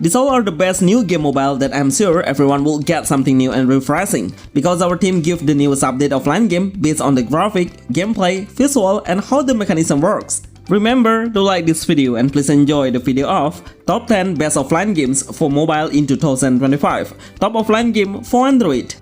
These all are the best new game mobile that I'm sure everyone will get something new and refreshing, because our team gives the newest update offline game based on the graphic, gameplay, visual, and how the mechanism works. Remember to like this video and please enjoy the video of Top 10 Best Offline Games for Mobile in 2025, Top Offline Game for Android.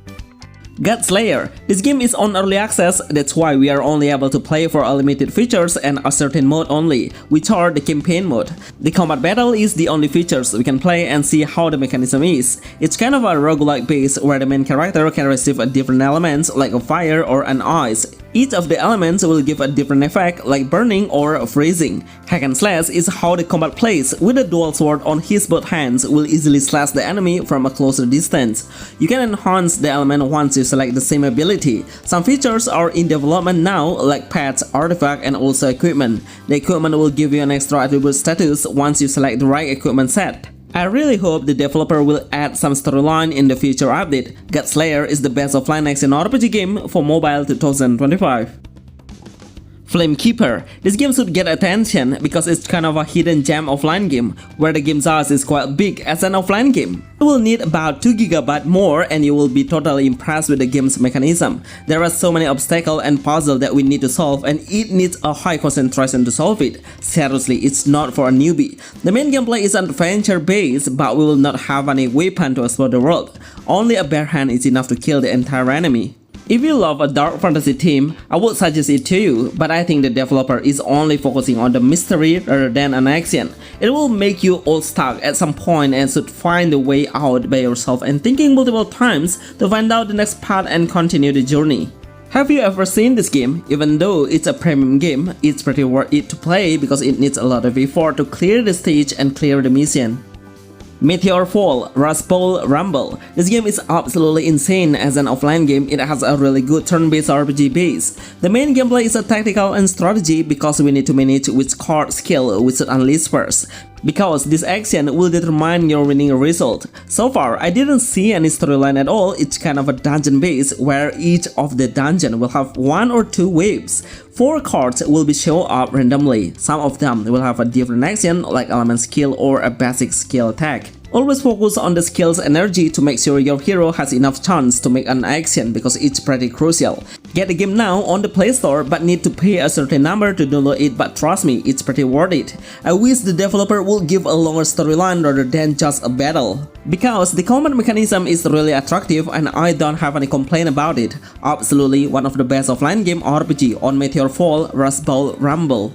GACHA. This game is on early access, that's why we are only able to play for a limited features and a certain mode only, which are the campaign mode. The combat battle is the only features we can play and see how the mechanism is. It's kind of a roguelike base where the main character can receive a different elements like a fire or an ice. Each of the elements will give a different effect like burning or freezing. Hack and slash is how the combat plays, with a dual sword on his both hands will easily slash the enemy from a closer distance. You can enhance the element once you select the same ability. Some features are in development now like pets, artifact, and also equipment. The equipment will give you an extra attribute status once you select the right equipment set. I really hope the developer will add some storyline in the future update. GACHA is the best offline action RPG game for mobile 2025. Flamekeeper. This game should get attention because it's kind of a hidden gem offline game, where the game size is quite big as an offline game. You will need about 2 GB more and you will be totally impressed with the game's mechanism. There are so many obstacles and puzzles that we need to solve and it needs a high concentration to solve it. Seriously, it's not for a newbie. The main gameplay is adventure based, but we will not have any weapon to explore the world. Only a bare hand is enough to kill the entire enemy. If you love a dark fantasy theme, I would suggest it to you, but I think the developer is only focusing on the mystery rather than an action. It will make you all stuck at some point and should find the way out by yourself and thinking multiple times to find out the next path and continue the journey. Have you ever seen this game? Even though it's a premium game, it's pretty worth it to play because it needs a lot of effort to clear the stage and clear the mission. Meteorfall, Rustbowl, Rumble. This game is absolutely insane as an offline game. It has a really good turn-based RPG base. The main gameplay is a tactical and strategy because we need to manage which card skill we should unleash first, because this action will determine your winning result. So far, I didn't see any storyline at all. It's kind of a dungeon base where each of the dungeon will have 1 or 2 waves. 4 cards will be shown up randomly. Some of them will have a different action like element skill or a basic skill attack. Always focus on the skill's energy to make sure your hero has enough chance to make an action because it's pretty crucial. Get the game now on the Play Store but need to pay a certain number to download it, but trust me, it's pretty worth it. I wish the developer would give a longer storyline rather than just a battle, because the combat mechanism is really attractive and I don't have any complaint about it. Absolutely one of the best offline game RPG on Meteorfall, Rustbowl, Rumble.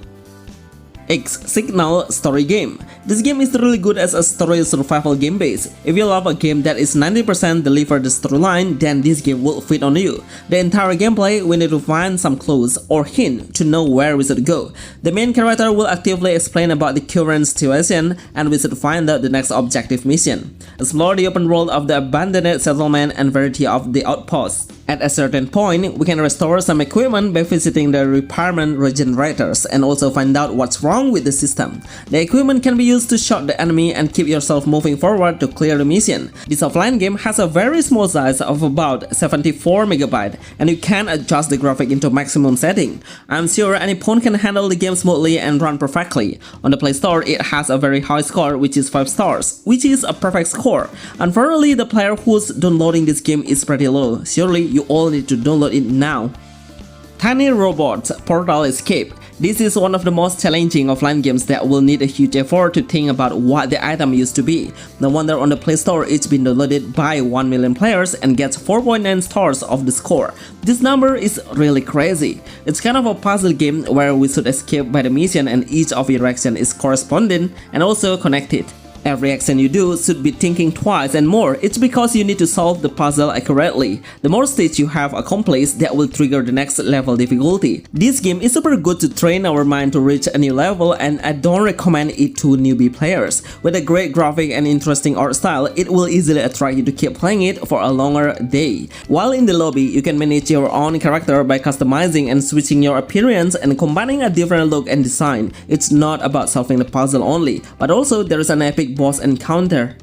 Signal story game. This game is really good as a story survival game base. If you love a game that is 90% deliver the storyline, then this game will fit on you. The entire gameplay, we need to find some clues or hint to know where we should go. The main character will actively explain about the current situation and we should find out the next objective mission. Explore the open world of the abandoned settlement and variety of the outposts. At a certain point, we can restore some equipment by visiting the repairman regenerators and also find out what's wrong with the system. The equipment can be used to shoot the enemy and keep yourself moving forward to clear the mission. This offline game has a very small size of about 74 MB and you can adjust the graphic into maximum setting. I'm sure any phone can handle the game smoothly and run perfectly. On the Play Store, it has a very high score, which is 5 stars, which is a perfect score. Unfortunately, the player who's downloading this game is pretty low. Surely you all need to download it now. Tiny Robots Portal Escape. This is one of the most challenging offline games that will need a huge effort to think about what the item used to be. No wonder on the Play Store it's been downloaded by 1 million players and gets 4.9 stars of the score. This number is really crazy. It's kind of a puzzle game where we should escape by the mission and each of your action is corresponding and also connected. Every action you do should be thinking twice and more. It's because you need to solve the puzzle accurately. The more stages you have accomplished, that will trigger the next level difficulty. This game is super good to train our mind to reach a new level, and I don't recommend it to newbie players. With a great graphic and interesting art style, it will easily attract you to keep playing it for a longer day. While in the lobby, you can manage your own character by customizing and switching your appearance and combining a different look and design. It's not about solving the puzzle only, but also there is an epic boss encounter.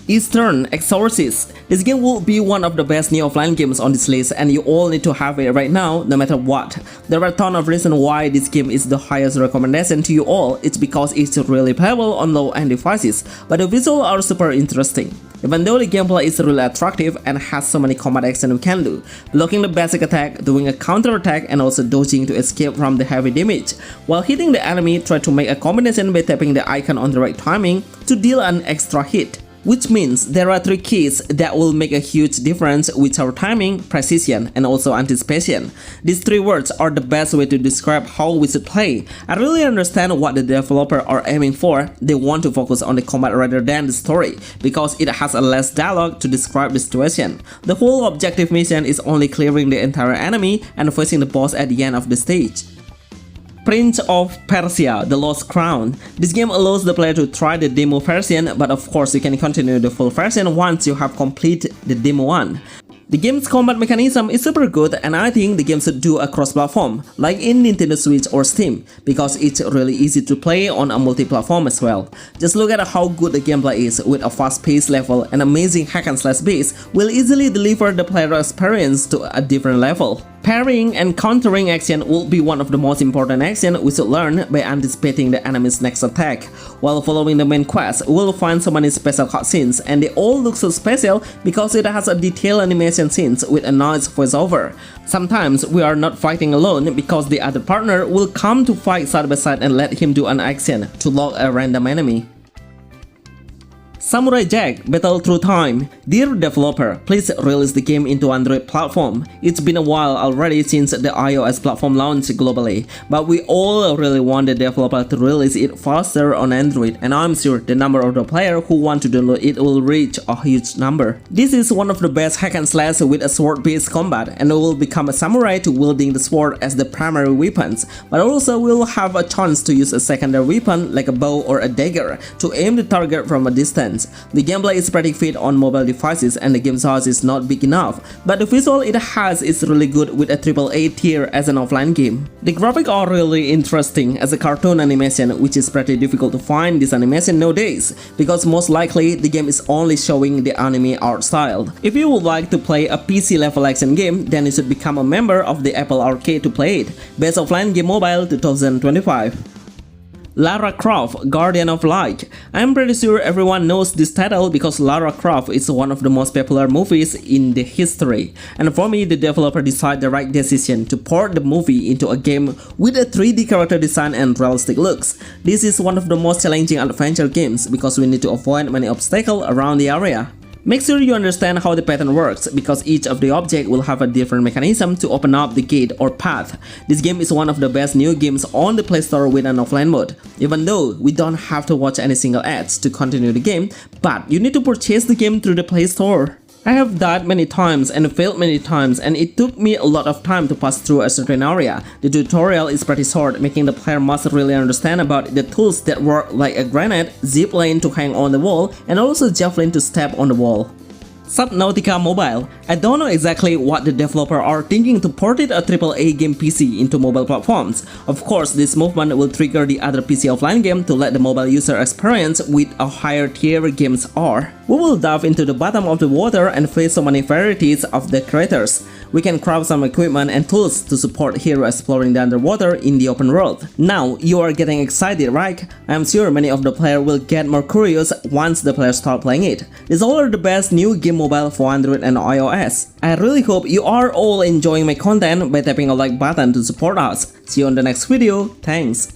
Eastern Exorcist. This game will be one of the best new offline games on this list, and you all need to have it right now, no matter what. There are a ton of reasons why this game is the highest recommendation to you all. It's because it's really playable on low-end devices, but the visuals are super interesting. Even though the gameplay is really attractive and has so many combat action you can do, blocking the basic attack, doing a counter attack, and also dodging to escape from the heavy damage. While hitting the enemy, try to make a combination by tapping the icon on the right timing to deal an extra hit. Which means there are 3 keys that will make a huge difference, which are timing, precision, and also anticipation. These 3 words are the best way to describe how we should play. I really understand what the developer are aiming for. They want to focus on the combat rather than the story, because it has a less dialogue to describe the situation. The whole objective mission is only clearing the entire enemy and facing the boss at the end of the stage. Prince of Persia: The Lost Crown. This game allows the player to try the demo version, but of course you can continue the full version once you have completed the demo one. The game's combat mechanism is super good, and I think the game should do a cross-platform, like in Nintendo Switch or Steam, because it's really easy to play on a multi-platform as well. Just look at how good the gameplay is, with a fast-paced level and amazing hack-and-slash base will easily deliver the player experience to a different level. Parrying and countering action will be one of the most important actions we should learn by anticipating the enemy's next attack. While following the main quest, we'll find so many special cutscenes, and they all look so special because it has a detailed animation scenes with a nice voiceover. Sometimes we are not fighting alone because the other partner will come to fight side by side and let him do an action to lock a random enemy. Samurai Jack: Battle Through Time. Dear developer, please release the game into Android platform. It's been a while already since the iOS platform launched globally, but we all really want the developer to release it faster on Android, and I'm sure the number of the players who want to download it will reach a huge number. This is one of the best hack and slash with a sword-based combat, and will become a samurai to wielding the sword as the primary weapons, but also will have a chance to use a secondary weapon like a bow or a dagger to aim the target from a distance. The gameplay is pretty fit on mobile devices, and the game size is not big enough, but the visual it has is really good with a AAA tier as an offline game. The graphics are really interesting as a cartoon animation, which is pretty difficult to find this animation nowadays, because most likely the game is only showing the anime art style. If you would like to play a PC level action game, then you should become a member of the Apple Arcade to play it. Best Offline Game Mobile 2025. Lara Croft: Guardian of Light. I'm pretty sure everyone knows this title because Lara Croft is one of the most popular movies in the history. And for me, the developer decided the right decision to port the movie into a game with a 3D character design and realistic looks. This is one of the most challenging adventure games because we need to avoid many obstacles around the area. Make sure you understand how the pattern works, because each of the objects will have a different mechanism to open up the gate or path. This game is one of the best new games on the Play Store with an offline mode. Even though we don't have to watch any single ads to continue the game, but you need to purchase the game through the Play Store. I have died many times and failed many times, and it took me a lot of time to pass through a certain area. The tutorial is pretty short, making the player must really understand about the tools that work, like a grenade, zip line to hang on the wall, and also javelin to step on the wall. Subnautica Mobile. I don't know exactly what the developer are thinking to port it a AAA game PC into mobile platforms. Of course, this movement will trigger the other PC offline game to let the mobile user experience with a higher tier games are. We will dive into the bottom of the water and face so many varieties of the creators. We can craft some equipment and tools to support hero exploring the underwater in the open world. Now you are getting excited, right? I'm sure many of the players will get more curious once the players start playing it. These all are the best new Game Mobile for Android and iOS. I really hope you are all enjoying my content by tapping a like button to support us. See you on the next video. Thanks.